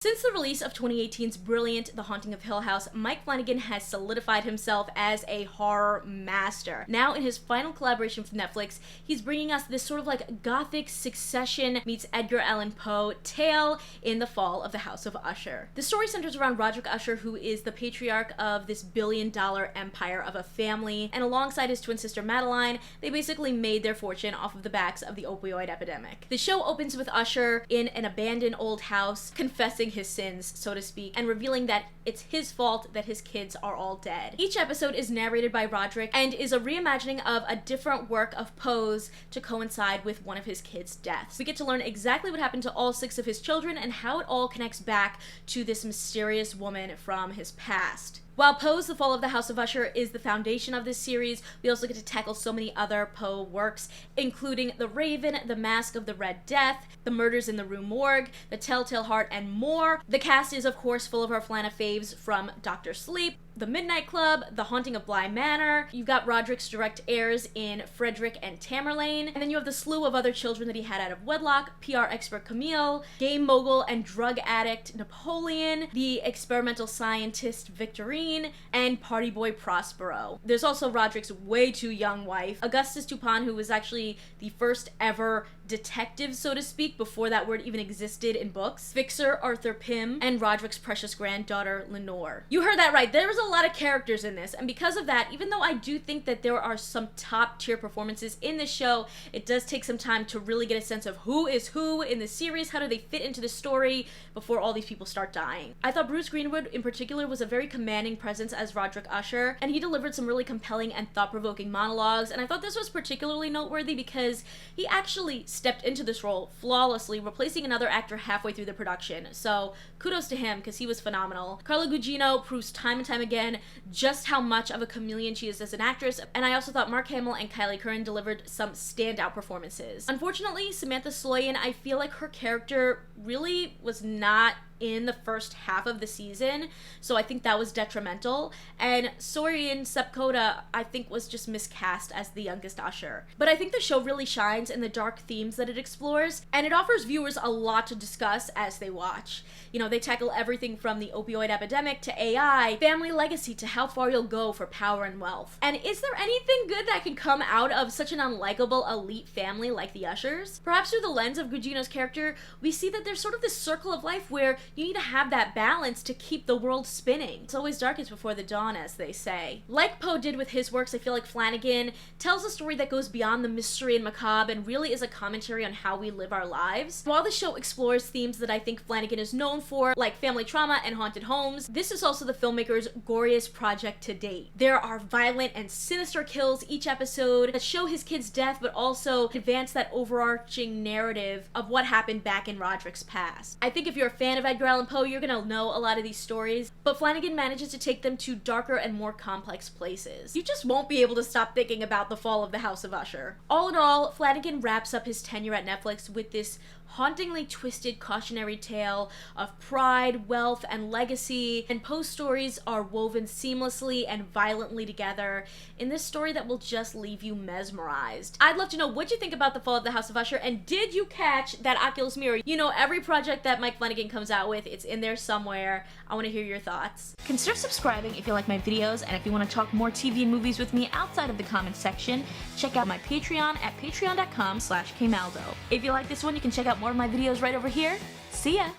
Since the release of 2018's brilliant The Haunting of Hill House, Mike Flanagan has solidified himself as a horror master. Now, in his final collaboration with Netflix, he's bringing us this sort of like gothic Succession meets Edgar Allan Poe tale in the fall of the House of Usher. The story centers around Roderick Usher, who is the patriarch of this billion-dollar empire of a family, and alongside his twin sister Madeline, they basically made their fortune off of the backs of the opioid epidemic. The show opens with Usher in an abandoned old house, confessing his sins, so to speak, and revealing that it's his fault that his kids are all dead. Each episode is narrated by Roderick and is a reimagining of a different work of Poe's to coincide with one of his kids' deaths. We get to learn exactly what happened to all 6 of his children and how it all connects back to this mysterious woman from his past. While Poe's The Fall of the House of Usher is the foundation of this series, we also get to tackle so many other Poe works, including The Raven, The Mask of the Red Death, The Murders in the Rue Morgue, The Telltale Heart, and more. The cast is, of course, full of our Flana faves from Dr. Sleep, The Midnight Club, The Haunting of Bly Manor. You've got Roderick's direct heirs in Frederick and Tamerlane, and then you have the slew of other children that he had out of wedlock: PR expert Camille, game mogul and drug addict Napoleon, the experimental scientist Victorine, and party boy Prospero. There's also Roderick's way too young wife, Augustus Dupin, who was actually the first ever detective, so to speak, before that word even existed in books, Fixer Arthur Pym, and Roderick's precious granddaughter Lenore. You heard that right, there was a lot of characters in this, and because of that, even though I do think that there are some top tier performances in this show, it does take some time to really get a sense of who is who in the series, how do they fit into the story before all these people start dying. I thought Bruce Greenwood in particular was a very commanding presence as Roderick Usher, and he delivered some really compelling and thought-provoking monologues, and I thought this was particularly noteworthy because he actually stepped into this role flawlessly, replacing another actor halfway through the production. So kudos to him because he was phenomenal. Carla Gugino proves time and time again just how much of a chameleon she is as an actress, and I also thought Mark Hamill and Kylie Curran delivered some standout performances. Unfortunately, Samantha Sloyan, I feel like her character really was not in the first half of the season, so I think that was detrimental, and Sorian Sepkoda I think was just miscast as the youngest Usher. But I think the show really shines in the dark themes that it explores, and it offers viewers a lot to discuss as they watch. You know, they tackle everything from the opioid epidemic to AI, family legacy, to how far you'll go for power and wealth. And is there anything good that can come out of such an unlikable elite family like the Ushers? Perhaps through the lens of Gugino's character, we see that there's sort of this circle of life where you need to have that balance to keep the world spinning. It's always darkest before the dawn, as they say. Like Poe did with his works, I feel like Flanagan tells a story that goes beyond the mystery and macabre and really is a commentary on how we live our lives. While the show explores themes that I think Flanagan is known for, like family trauma and haunted homes, this is also the filmmaker's goriest project to date. There are violent and sinister kills each episode that show his kid's death, but also advance that overarching narrative of what happened back in Roderick's past. I think if you're a fan of Edgar Allan Poe, you're gonna know a lot of these stories, but Flanagan manages to take them to darker and more complex places. You just won't be able to stop thinking about the fall of the House of Usher. All in all, Flanagan wraps up his tenure at Netflix with this hauntingly twisted cautionary tale of pride, wealth, and legacy, and Poe's stories are woven seamlessly and violently together in this story that will just leave you mesmerized. I'd love to know what you think about The Fall of the House of Usher, and did you catch that Oculus mirror? You know, every project that Mike Flanagan comes out with, it's in there somewhere. I want to hear your thoughts. Consider subscribing if you like my videos, and if you want to talk more TV and movies with me outside of the comments section, check out my Patreon at patreon.com/kmaldo. If you like this one, you can check out more of my videos right over here. See ya!